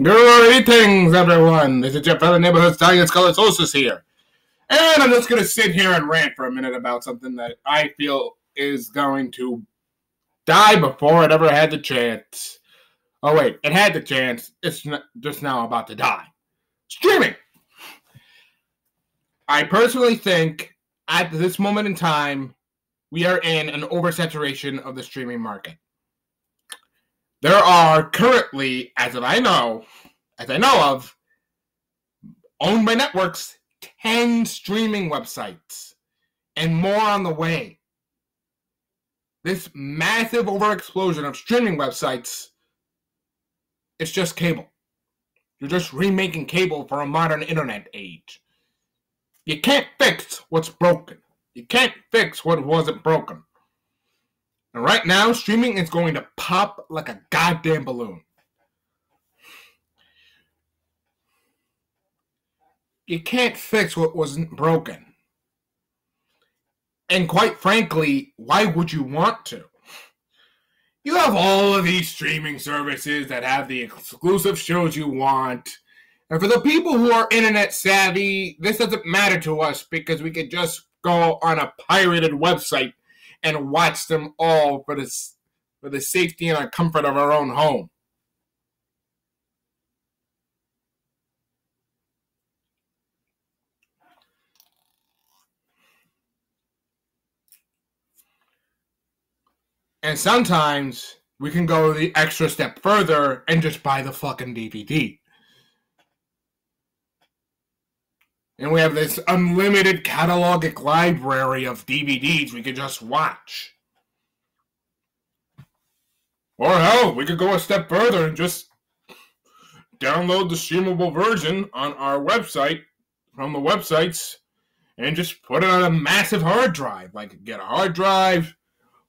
Greetings, everyone. This is your fellow neighborhood stallion Scolososis here. And I'm just going to sit here and rant for a minute about something that I feel is going to die before it ever had the chance. Oh, wait, it had the chance. It's just now about to die. Streaming! I personally think at this moment in time, we are in an oversaturation of the streaming market. There are currently, as I know of, owned by networks, 10 streaming websites, and more on the way. This massive overexplosion of streaming websites is just cable. You're just remaking cable for a modern internet age. You can't fix what's broken. You can't fix what wasn't broken. And right now, streaming is going to pop like a goddamn balloon. You can't fix what wasn't broken. And quite frankly, why would you want to? You have all of these streaming services that have the exclusive shows you want. And for the people who are internet savvy, this doesn't matter to us because we could just go on a pirated website and watch them all for the safety and comfort of our own home. And sometimes we can go the extra step further and just buy the fucking DVD. And we have this unlimited catalogic library of DVDs we could just watch. Or hell, we could go a step further and just download the streamable version on our website, from the websites, and just put it on a massive hard drive. Like, get a hard drive,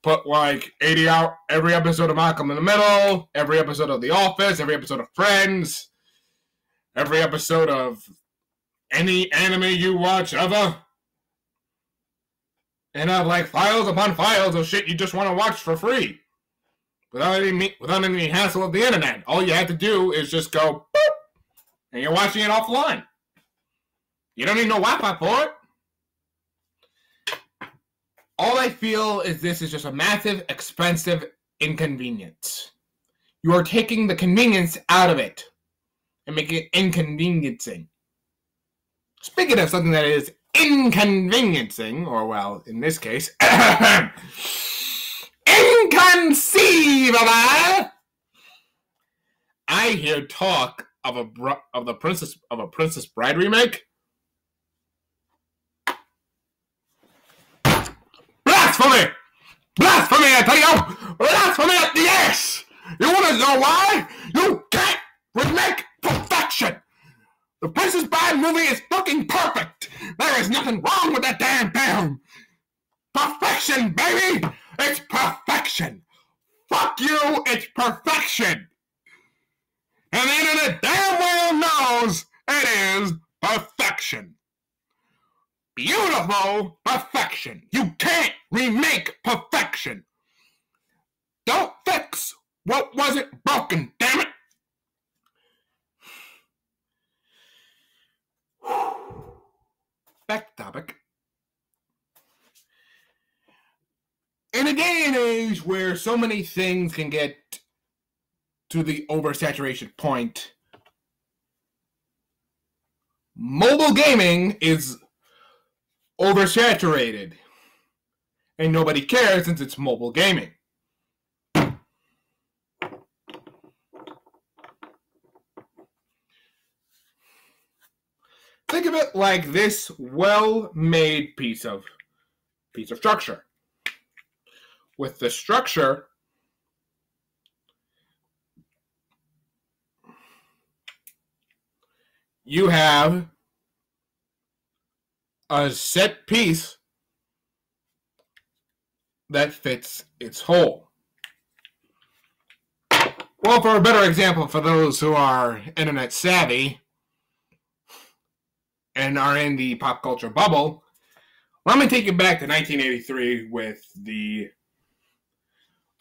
put like 80 out every episode of Malcolm in the Middle, every episode of The Office, every episode of Friends, every episode of any anime you watch ever, and have like files upon files of shit you just want to watch for free, without any hassle of the internet. All you have to do is just go boop, and you're watching it offline. You don't need no Wi-Fi for it. All I feel is this is just a massive, expensive inconvenience. You are taking the convenience out of it and making it inconveniencing. Speaking of something that is inconveniencing, or well, in this case, inconceivable, I hear talk of a Princess Bride remake. Blasphemy! Blasphemy, I tell you! Blasphemy at the ass! You wanna know why? You can't remake perfection! The Princess Bride movie is fucking perfect! There is nothing wrong with that damn film! Perfection, baby! It's perfection! Fuck you, it's perfection! And the internet damn well knows it is perfection. Beautiful perfection. You can't remake perfection. Don't fix what wasn't broken, damn it. Back to topic. In a day and age where so many things can get to the oversaturation point, mobile gaming is oversaturated. And nobody cares since it's mobile gaming. Think of it like this well-made piece of structure. With the structure, you have a set piece that fits its hole. Well, for a better example, for those who are internet savvy and are in the pop culture bubble, let me take you back to 1983 with the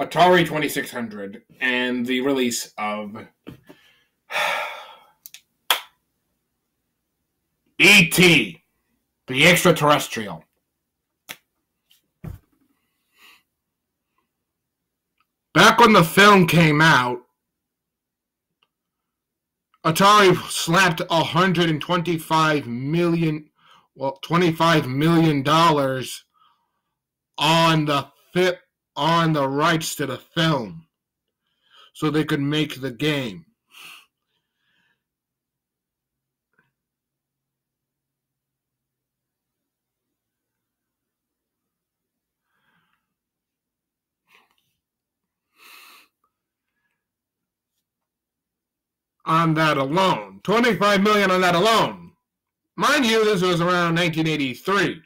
Atari 2600 and the release of E.T., the extraterrestrial. Back when the film came out, Atari slapped $125 million on the rights to the film, so they could make the game. On that alone, $25 million on that alone. Mind you, this was around 1983.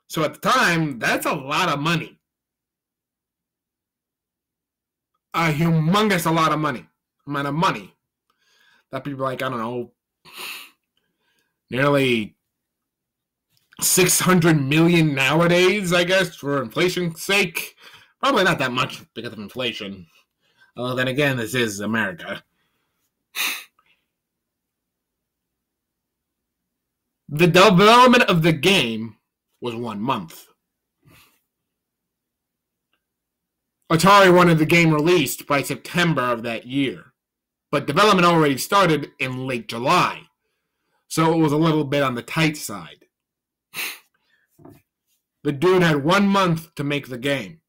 So at the time, that's a lot of money. A humongous amount of money. That people like, I don't know, nearly 600 million nowadays, I guess, for inflation's sake. Probably not that much because of inflation. Although then again, this is America. The development of the game was 1 month. Atari wanted the game released by September of that year, but development already started in late July, so it was a little bit on the tight side. The dude had 1 month to make the game,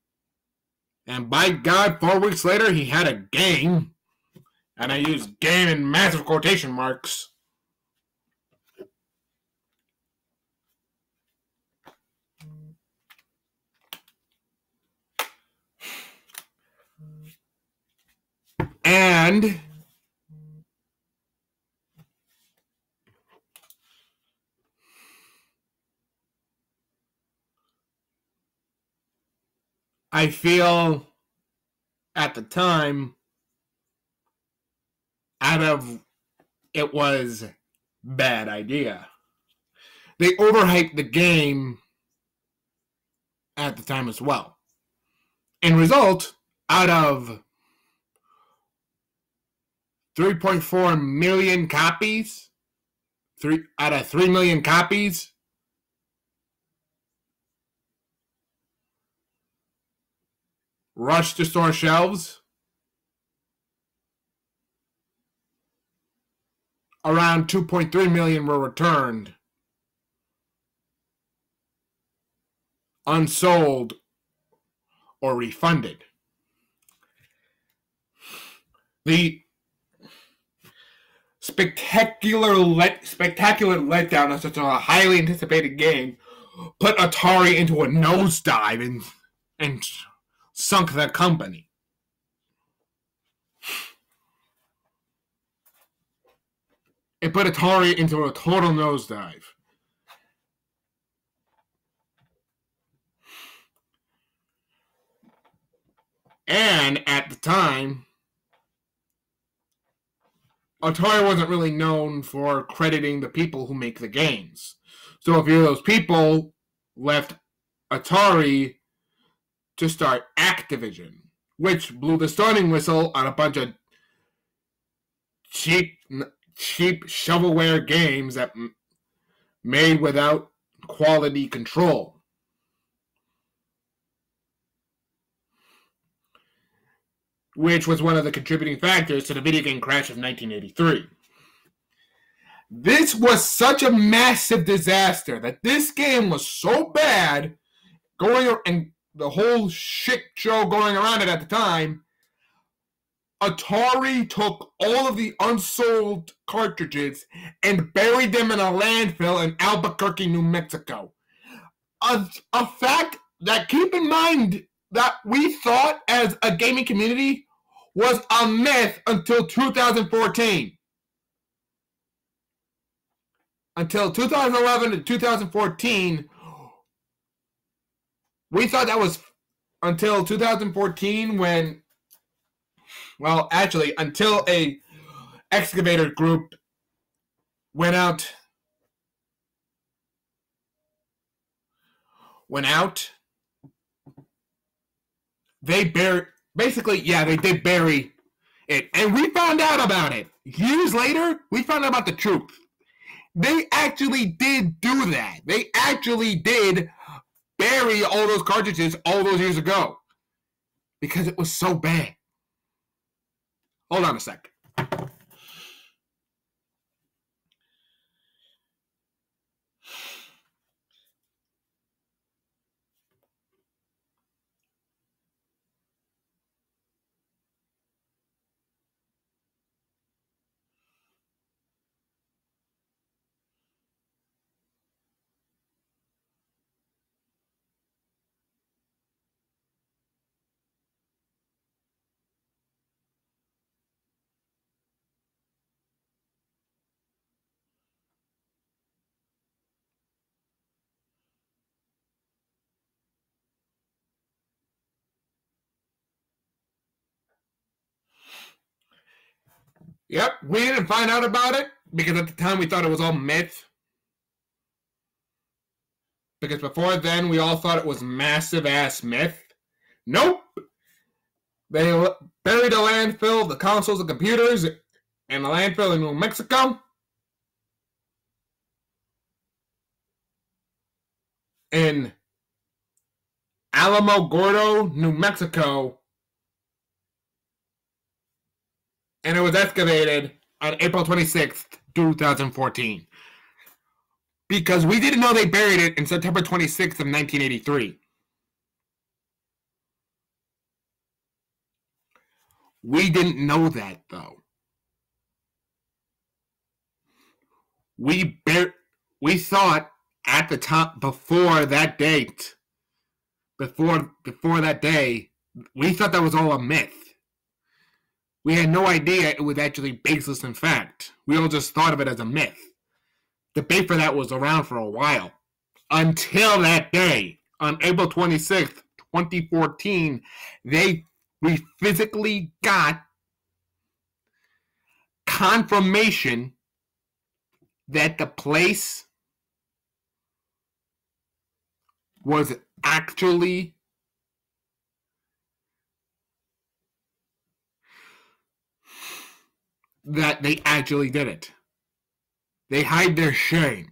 and by God, 4 weeks later, he had a game, and I use game in massive quotation marks. And I feel at the time it was bad idea. They overhyped the game at the time as well. In result, out of 3.4 million copies, 3 out of 3 million copies, rushed to store shelves. Around 2.3 million were returned, unsold, or refunded. The spectacular letdown of such a highly anticipated game put Atari into a nosedive and sunk the company. It put Atari into a total nosedive. And at the time, Atari wasn't really known for crediting the people who make the games. So a few of those people left Atari to start Activision, which blew the starting whistle on a bunch of cheap shovelware games that made without quality control. Which was one of the contributing factors to the video game crash of 1983. This was such a massive disaster that this game was so bad, and the whole shit show going around it at the time, Atari took all of the unsold cartridges and buried them in a landfill in Albuquerque, New Mexico. A fact that, keep in mind, that we thought as a gaming community was a myth until 2014. Until 2011 to 2014, we thought that was until 2014 when, well, actually, until a excavator group went out. They did bury it. And we found out about it. Years later, we found out about the truth. They actually did do that. They actually did bury all those cartridges all those years ago because it was so bad. Hold on a sec. Yep, we didn't find out about it because at the time we thought it was all myth. Because before then, we all thought it was massive ass myth. Nope. They buried a landfill, the consoles and computers, in a landfill in New Mexico. In Alamogordo, New Mexico. And it was excavated on April 26th, 2014. Because we didn't know they buried it in September 26th of 1983. We didn't know that, though. We thought at the time, before that date, before that day, we thought that was all a myth. We had no idea it was actually baseless in fact. We all just thought of it as a myth. Debate for that was around for a while. Until that day, on April 26th, 2014, we physically got confirmation that the place was actually that they actually did it. They hide their shame.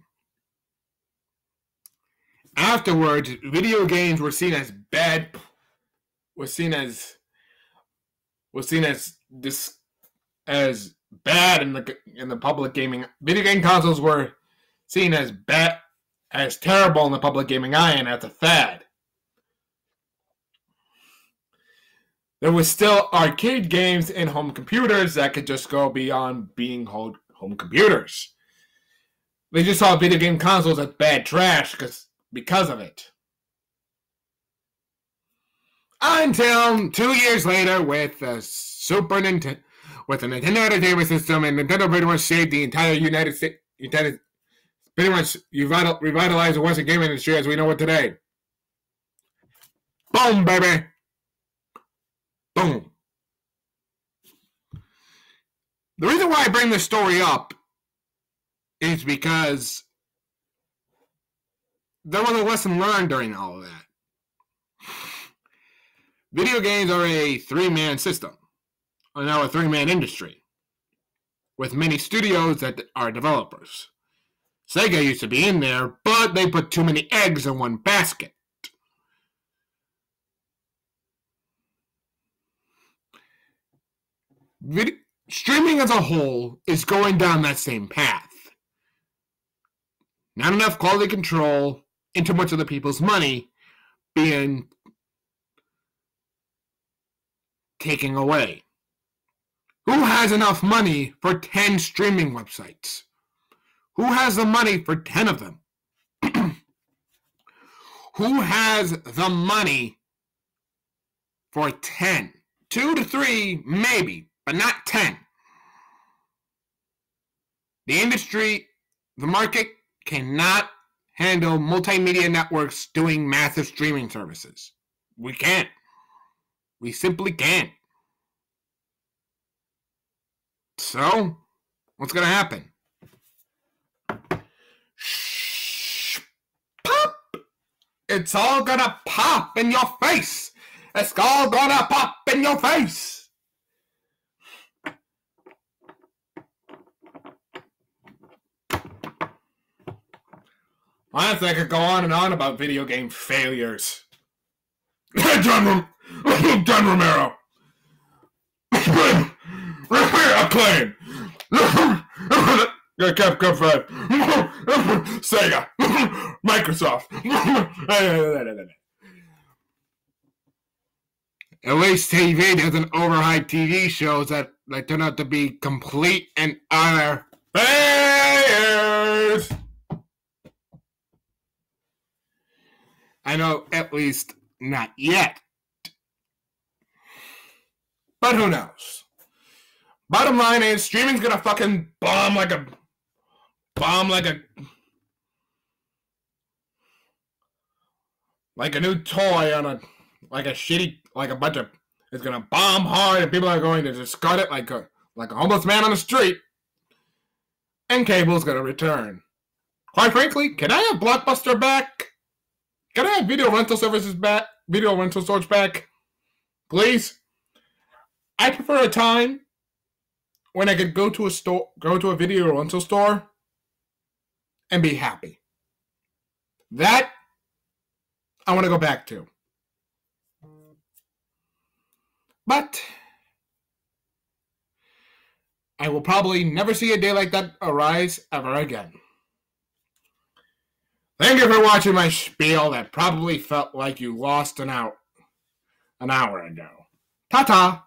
Afterwards, video games were seen as bad. Was seen as bad in the public gaming. Video game consoles were seen as bad, as terrible in the public gaming eye, and as a fad. There was still arcade games and home computers that could just go beyond being home computers. They just saw video game consoles as bad trash because of it. Until 2 years later, with the Nintendo Entertainment System, and Nintendo pretty much saved the entire United States. Pretty much revitalized the Western gaming industry as we know it today. Boom, baby. Boom. The reason why I bring this story up is because there was a lesson learned during all of that. Video games are a three-man system, or now a three-man industry, with many studios that are developers. Sega used to be in there, but they put too many eggs in one basket. Streaming as a whole is going down that same path. Not enough quality control, and too much of the people's money being taken away. Who has enough money for 10 streaming websites? Who has the money for 10 of them? Who has the money for 10? 2 to 3, maybe, but not 10. The industry, the market, cannot handle multimedia networks doing massive streaming services. We can't. We simply can't. So, what's going to happen? Shh. Pop! It's all going to pop in your face. It's all going to pop in your face. Honestly, I could go on and on about video game failures. John Romero. Acclaim. Capcom 5. Sega. Microsoft. At least TV doesn't overhype TV shows that turn out to be complete and utter failures. I know, at least not yet. But who knows? Bottom line is, streaming's gonna fucking bomb like a new toy on a bunch of. It's gonna bomb hard, and people are going to discard it like a homeless man on the street. And cable's gonna return. Quite frankly, can I have Blockbuster back? Can I have video rental services back? Video rental storage back? Please? I prefer a time when I could go to a video rental store and be happy. That I want to go back to. But I will probably never see a day like that arise ever again. Thank you for watching my spiel that probably felt like you lost an hour ago. Ta-ta!